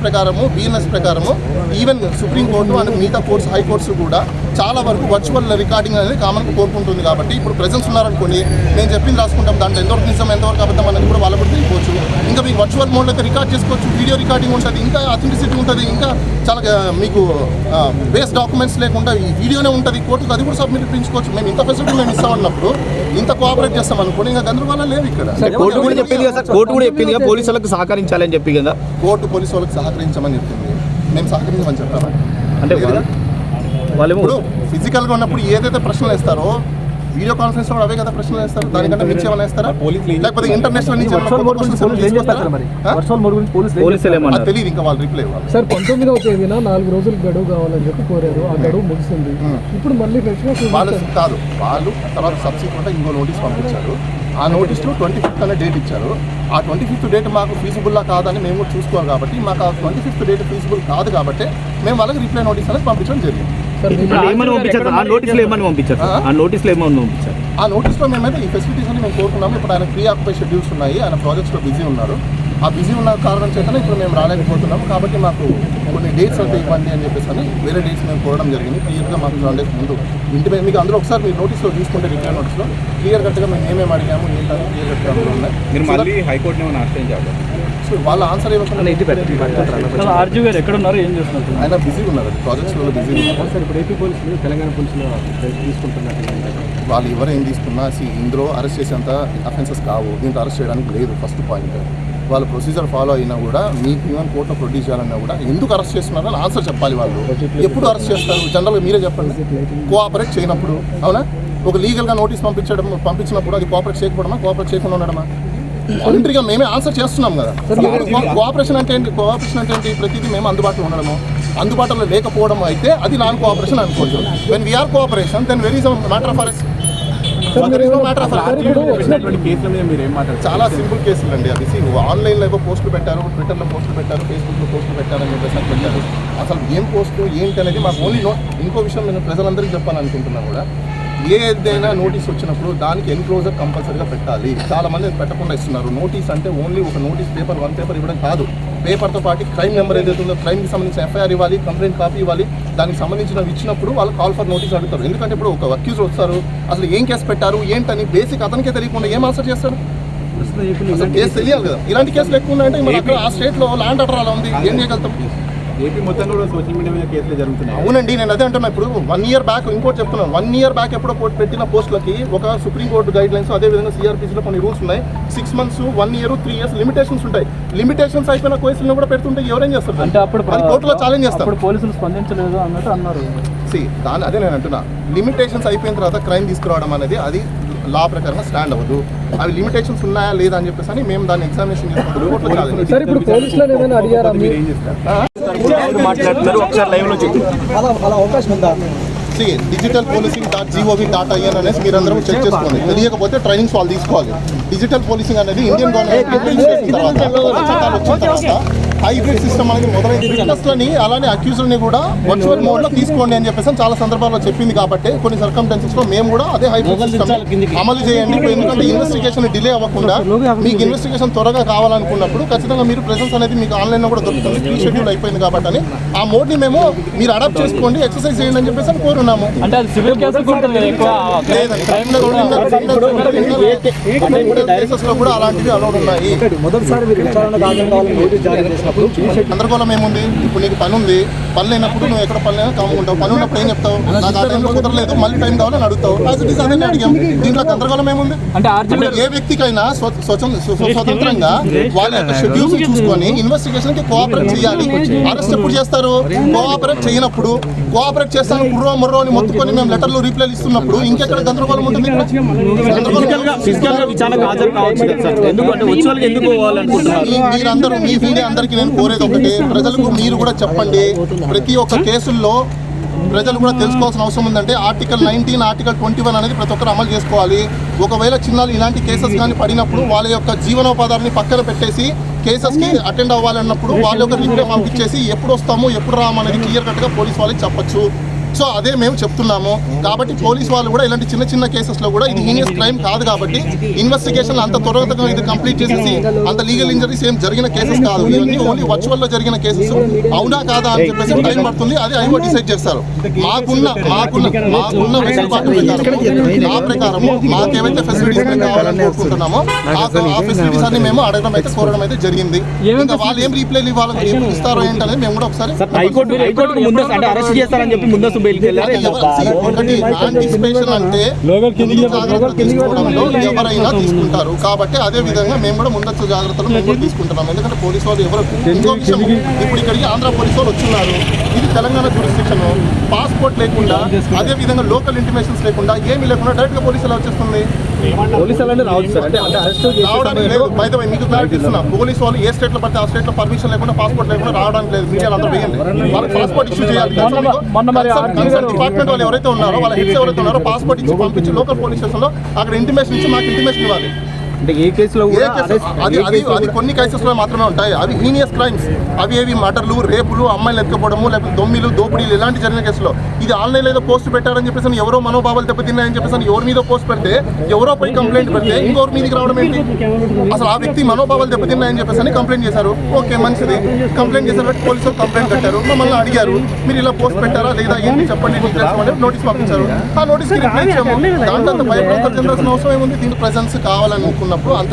ప్రకారము బిఎన్ఎస్ ప్రకారము even supreme court and మిగతా కోర్ట్స్ హైకోర్ట్స్ కూడా చాలా వరకు వర్చువల్ రికార్డింగ్ అనేది కామన్గా కోరుకుంటుంది. కాబట్టి ఇప్పుడు ప్రెజెన్స్ ఉన్నారనుకోండి, నేను చెప్పింది రాసుకుంటాం, దాంట్లో ఎంతవరకు నిజం ఎంతవరకు అబద్ధం అనేది కూడా వాళ్ళ కూడా తెలియవచ్చు. ఇంకా మీకు వర్చువల్ మోడ్లో అయితే రికార్డ్ చేసుకోవచ్చు, వీడియో రికార్డింగ్ ఉంటుంది, ఇంకా అథెంటిసిటీ ఉంటుంది, ఇంకా చాలా మీకు బేస్ డాక్యుమెంట్స్ లేకుండా ఈ వీడియోనే ఉంటుంది, కోర్టుకు అది కూడా సబ్మిట్ చేయించుకోవచ్చు. మేము ఇంత ఫెసిలిటీ మేము ఇస్తామన్నప్పుడు ఇంత కోఆపరేట్ చేస్తాం అనుకోండి, ఇంకా గందరగోళం లేవు ఇక్కడ. కోర్టు కూడా చెప్పింది పోలీసులకు సహకరించాలని చెప్పి కదా, కోర్టు పోలీసు వాళ్ళకి సహకరించమని చెప్పింది, మేము సహకరించమని చెప్పాము. అంటే వాళ్ళు ఇప్పుడు ఫిజికల్గా ఉన్నప్పుడు ఏదైతే ప్రశ్నలు వేస్తారో వీడియో కాన్ఫరెన్స్ లో అవే కదా ప్రశ్నలు వేస్తారు, దానికంటే మించి ఏమైనా వేస్తారా? లేకపోతే ఇంటర్నేషనల్ నుంచి తెలియదు, ఇంకా వాళ్ళు రిప్లై ఇవ్వాలి. సార్ 19వ తేదీన 4 రోజులు గడువు కావాలని చెప్పి కోరారు, ఆ గడువు ముగిసింది. ఇప్పుడు మళ్ళీ వాళ్ళు కాదు, వాళ్ళు తర్వాత సబ్సిక్వెంట్ ఇంకో నోటీస్ పంపించారు. ఆ నోటీస్లో 25th అనే డేట్ ఇచ్చారు. ఆ 25th డేట్ మాకు ఫీజిబుల్లా కాదని మేము కూడా చూసుకోవాలి. కాబట్టి మాకు ఆ 25th డేట్ ఫీజిబుల్ కాదు కాబట్టి మేము వాళ్ళకి రిప్లై నోటీస్ అనేది పంపించడం జరిగింది. ఆ నోటీస్లో మేమైతే ఈ ఫెసిలిటీస్ అని మేము కోరుకున్నాము. ఇప్పుడు ఆయన ప్రీ ఆక్యుపై షెడ్యూల్స్ ఉన్నాయి, ఆయన ప్రాజెక్ట్స్లో బిజీ ఉన్నారు. ఆ బిజీ ఉన్న కారణం చేతనే ఇప్పుడు మేము రాలేకపోతున్నాము. కాబట్టి మాకు కొన్ని డేట్స్ అయితే ఇవ్వండి అని చెప్పేసి అని వేరే డేట్స్ మేము కోరడం జరిగింది. క్లియర్గా మాకు 2 డేస్ ముందు ఇంటి మీద మీకు అందరూ ఒకసారి మీరు నోటీస్లో తీసుకుంటే రిప్లై నోటీస్లో క్లియర్ కట్గా మేము ఏమేమి అడిగాము ఏంటని క్లియర్ కట్గా అందులో ఉన్నాయి. సో వాళ్ళ ఆన్సర్ ఇవ్వకుండా ఎక్కడ ఉన్నారు, ఏం చేస్తున్నారు? ఆయన బిజీ ఉన్నారు, ప్రాజెక్ట్స్లో బిజీ ఉన్నారు. సార్ ఇప్పుడు ఏపీ పోలీసులు తెలంగాణ పోలీసులు తీసుకుంటున్నారు. వాళ్ళు ఎవరు ఏం తీసుకున్నా ఇందులో అరెస్ట్ చేసేంత అఫెన్సెస్ కావు, దీంట్లో అరెస్ట్ చేయడానికి లేదు. ఫస్ట్ పాయింట్, వాళ్ళు ప్రొసీజర్ ఫాలో అయినా కూడా మీకు ఈవెన్ కోర్టులో ప్రొడ్యూస్ చేయాలన్నా కూడా ఎందుకు అరెస్ట్ చేస్తున్నారో అని ఆన్సర్ చెప్పాలి. వాళ్ళు ఎప్పుడు అరెస్ట్ చేస్తారు జనరల్గా మీరే చెప్పండి. కోఆపరేట్ చేయనప్పుడు, అవునా? ఒక లీగల్గా నోటీస్ పంపించినప్పుడు అది కోఆపరేట్ చేయకపోవడమా, కోఆపరేట్ చేయకుండా ఉండడమా? వాలంటరీగా మేమే ఆన్సర్ చేస్తున్నాం కదా. కోఆపరేషన్ అంటే ఏంటి? కోఆపరేషన్ అంటే ఏంటి? ప్రతిదీ మేము అందుబాటులో ఉండడము, అందుబాటులో లేకపోవడం అయితే అది నాన్ కోఆపరేషన్ అనుకోవచ్చు. When we are cooperation then very matter of arrest. చాలా సింపుల్ కేసులు అండి అవి. ఆన్లైన్లో ఏవో పోస్టులు పెట్టారు, ట్విట్టర్లో పోస్టులు పెట్టారు, ఫేస్బుక్లో పోస్టులు పెట్టారని చెప్పేసి పెట్టారు. అసలు ఏం పోస్టు ఏంటి అనేది మాకు ఓన్లీ ఇంకో విషయం నేను ప్రజలందరికీ చెప్పాలనుకుంటున్నాను కూడా, ఏదైనా నోటీస్ వచ్చినప్పుడు దానికి ఎన్క్లోజర్ కంపల్సరీగా పెట్టాలి. చాలా మంది పెట్టకుండా ఇస్తున్నారు. నోటీస్ అంటే ఓన్లీ ఒక నోటీస్ పేపర్, 1 పేపర్ ఇవ్వడం కాదు. పేపర్తో పాటు క్రైమ్ నెంబర్ ఏదైతే ఉందో క్రైమ్కి సంబంధించిన ఎఫ్ఐఆర్ ఇవ్వాలి, కంప్లైంట్ కాపీ ఇవ్వాలి. దానికి సంబంధించినవి ఇచ్చినప్పుడు వాళ్ళు కాల్ ఫర్ నోటీస్ అడుగుతారు. ఎందుకంటే ఇప్పుడు ఒక అక్యూజ్ వస్తారు, అసలు ఏం కేసు పెట్టారు ఏంటని బేసిక్ అతనికే తెలియకుండా ఏం ఆన్సర్ చేస్తారు? అసలు కేసు తెలియాలి కదా. ఇలాంటి కేసులు ఎక్కువ ఉన్నాయంటే మరి అక్కడ ఆ స్టేట్లో ల్యాండ్ ఆర్డర్ అలా ఉంది, ఏం చేయగలుగుతాం? ఏపీ మొత్తం కూడా సోషల్ మీడియా మీద కేసులు జరుగుతున్నాయి. అవునండి, నేను అదే అంటున్నా. ఇప్పుడు 1 year బ్యాక్ ఇంకోటి చెప్తున్నాను. 1 year బ్యాక్ ఎప్పుడో పెట్టిన పోస్టులకి ఒక సుప్రీంకోర్టు గైడ్ లైన్స్, అదేవిధంగా సిఆర్పిసిలో కొన్ని రూల్స్ ఉన్నాయి. 6 months, 1 year, 3 years లిమిటేషన్స్ ఉంటాయి. లిమిటేషన్స్ అయిపోయిన కేసులను కూడా పెడుతుంటే ఎవరేం చేస్తారు? అంటే అప్పుడు కోర్టులో ఛాలెంజ్ చేస్తారు. పోలీసులు స్పందించలేదు అన్నట్టు అన్నారు. అదే నేను అంటున్నా. లిమిటేషన్స్ అయిపోయిన తర్వాత క్రైమ్ తీసుకురావడం అనేది అది లా ప్రకారంగా స్టాండ్ అవ్వదు. అవి లిమిటేషన్స్ ఉన్నాయా లేదా అని చెప్పేసి అని మేము దాన్ని ఎగ్జామినేషన్ చేసుకుంటాం. digitalpolicing.gov.in అనేసి మీరందరూ చెక్ చేసుకోండి. తెలియకపోతే ట్రైనింగ్స్ వాళ్ళు తీసుకోవాలి. డిజిటల్ పోలీసింగ్ అనేది ఇండియన్ గవర్నమెంట్ చట్టాలు వచ్చిన తర్వాత హైబ్రిడ్ సిస్టమ్ అనేది మొదలైంది. విట్నెస్లని అలానే అక్యూజ్ని కూడా వర్చువల్ మోడ్లో తీసుకోండి అని చెప్పేసి చాలా సందర్భాల్లో చెప్పింది. కాబట్టి కొన్ని సర్కమ్స్టెన్సెస్లో మేము కూడా అదే హైబ్రిడ్ సిస్టమ్ అమలు చేయండి. ఎందుకంటే ఇన్వెస్టిగేషన్ డిలే అవ్వకుండా మీకు ఇన్వెస్టిగేషన్ త్వరగా కావాలనుకున్నప్పుడు ఖచ్చితంగా మీరు ప్రెసెన్స్ అనేది మీకు ఆన్లైన్లో కూడా దొరుకుతుంది. ప్రీ షెడ్యూల్ అయిపోయింది కాబట్టి అని ఆ మోడ్ని మేము మీరు అడాప్ట్ చేసుకోండి, ఎక్సర్సైజ్ చేయండి అని చెప్పేసి కోరున్నాము. కూడా అలాంటివి అలౌడ్ ఉన్నాయి. గందరగోళం ఏముంది? ఇప్పుడు నీకు పని ఉంది, పని లేనప్పుడు నువ్వు ఎక్కడ పని కాముకుంటావు, పని ఉన్నప్పుడు ఏం చెప్తావు? నాకు ఆ టైంలో కుదరలేదు, మళ్ళీ టైం కావాలని అడుగుతావు. అదే అడిగాం. దీంట్లో గందరగోళం ఏముంది? అంటే ఏ వ్యక్తికైనా స్వతంత్రంగా వాళ్ళ యొక్క షెడ్యూల్స్ చూసుకొని ఇన్వెస్టిగేషన్ కి కోఆపరేట్ చేయాలి. అరెస్ట్ ఎప్పుడు చేస్తారు? కోఆపరేట్ చేయనప్పుడు. కోఆపరేట్ చేస్తాను కుర్రో ముర్రో అని మొత్తుకొని మేము లెటర్లు రీప్లైలు ఇస్తున్నప్పుడు ఇంకెక్కడ గందరగోళం ఉంటుంది? మీరందరూ మీ మీడియా అందరికీ నేను కోరేది ఒకటి, ప్రజలకు మీరు కూడా చెప్పండి. ప్రతి ఒక్క కేసుల్లో ప్రజలు కూడా తెలుసుకోవాల్సిన అవసరం ఉందంటే ఆర్టికల్ 19, ఆర్టికల్ 21 అనేది ప్రతి ఒక్కరు అమలు చేసుకోవాలి. ఒకవేళ చిన్నాలు ఇలాంటి కేసెస్ కానీ పడినప్పుడు వాళ్ళ యొక్క జీవనోపాధాన్ని పక్కన పెట్టేసి కేసెస్కి అటెండ్ అవ్వాలన్నప్పుడు వాళ్ళ యొక్క రిప్లై పంపించేసి ఎప్పుడు వస్తాము ఎప్పుడు రాము అనేది క్లియర్ కట్గా పోలీస్ వాళ్ళకి చెప్పచ్చు. సో అదే మేము చెప్తున్నాము. కాబట్టి పోలీస్ వాళ్ళు కూడా ఇలాంటి చిన్న చిన్న కేసెస్లో కూడా ఇది హీనియస్ క్రైమ్ కాదు కాబట్టి ఇన్వెస్టిగేషన్ అంత త్వరగా ఇది కంప్లీట్ చేసేసి అంత లీగల్ ఇంజరీస్ ఏం జరిగిన కేసెస్ కాదు, ఇవన్నీ ఓన్లీ వర్చువల్లో జరిగిన కేసెస్. అవునా కాదా అని చెప్పేసి టైం పడుతుంది, అది ఐఓ డిసైడ్ చేస్తారు. మాకున్న వెసులుబాటు ప్రకారం ఆ ప్రకారము మాకేవైతే ఫెసిలిటీస్ మేము కావాలని కోరుకుంటున్నామో ఆ ఫెసిలిటీస్ అన్ని మేము అడగడం అయితే కోరడం అయితే జరిగింది. ఇంకా వాళ్ళు ఏం రీప్లైలు ఇవ్వాలని ఏం ఇస్తారో ఏంటనేది మేము కూడా ఒకసారి హైకోర్టు ముందస్తు అంటే అరెస్ట్ చేస్తారని చెప్పి ముందస్తు బయలుకి వెళ్ళారు. ఒకటి యాంటిసిపేషన్ అంటే జాగ్రత్తలు తీసుకోవడంలో ఎవరైనా తీసుకుంటారు. కాబట్టి అదే విధంగా మేము కూడా ముందస్తు జాగ్రత్తలు మేము కూడా తీసుకుంటున్నాం. ఎందుకంటే పోలీసు వాళ్ళు ఎవరు ఇంకో విషయం, ఇప్పుడు ఇక్కడికి ఆంధ్ర పోలీసు వాళ్ళు వచ్చున్నారు, ఇది తెలంగాణ జ్యూరిస్డిక్షన్, పాస్పోర్ట్ లేకుండా అదే విధంగా లోకల్ ఇంటిమేషన్స్ లేకుండా ఏమీ లేకుండా డైరెక్ట్ గా పోలీసు ఎలా వచ్చేస్తుంది? రావడానికి లేదు. బై ద వే మీకు క్లారిటీ ఇస్తున్నా, పోలీసు వాళ్ళు ఏ స్టేట్ లో పడితే ఆ స్టేట్ లో పర్మిషన్ లేకుండా పాస్పోర్ట్ లేకుండా రావడానికి లేదు. మీడియాలో అందరూ వేయండి, వాళ్ళకి పాస్పోర్ట్ ఇష్యూ చేయాలి. కన్సర్న్ డిపార్ట్మెంట్ వాళ్ళు ఎవరైతే ఉన్నారో వాళ్ళ హెడ్స్ ఎవరైతే ఉన్నారో పాస్పోర్ట్ ఇచ్చి పంపించి లోకల్ పోలీస్ స్టేషన్ లో అక్కడ ఇంటిమేషన్ ఇచ్చి మాకు ఇంటిమేషన్ ఇవ్వాలి. అంటే ఏ కేసులో కూడా అది కొన్ని కేసెస్ లో మాత్రమే ఉంటాయి. అవి హీనియస్ క్రైమ్స్, అవి మర్డర్లు, రేపులు, అమ్మాయిలు ఎత్తుకోవడము, లేకపోతే దొమ్మిలు, దోపిడీలు ఇలాంటి జరిగిన కేసులో. ఇది ఆన్లైన్ ఏదో పోస్ట్ పెట్టారని చెప్పేసి ఎవరో మనోభావాలు దెబ్బతిన్నాయని చెప్పేసి ఎవరి మీద పోస్ట్ పెడితే ఎవరో పోయి కంప్లైంట్ పెడితే ఇంకొకరి మీదకి రావడం ఏంటి? అసలు ఆ వ్యక్తి మనోభావాలు దెబ్బతిన్నాయని చెప్పేసి కంప్లైంట్ చేశారు. ఓకే, మంచిది, కంప్లైంట్ చేశారు, పోలీసులు కంప్లైంట్ కట్టారు, మమ్మల్ని అడిగారు మీరు ఇలా పోస్ట్ పెట్టారా లేదా ఏంటి చెప్పండి డీటెయిల్స్ అంటే నోటీస్ పంపించారు. ఆ నోటీస్కి రిప్లై ఇచ్చాము. దాంట్లో అంత భయపడాల్సిన అవసరం ఏముంది? దీని ప్రెజెన్స్ కావాలనుకున్నప్పుడు అంత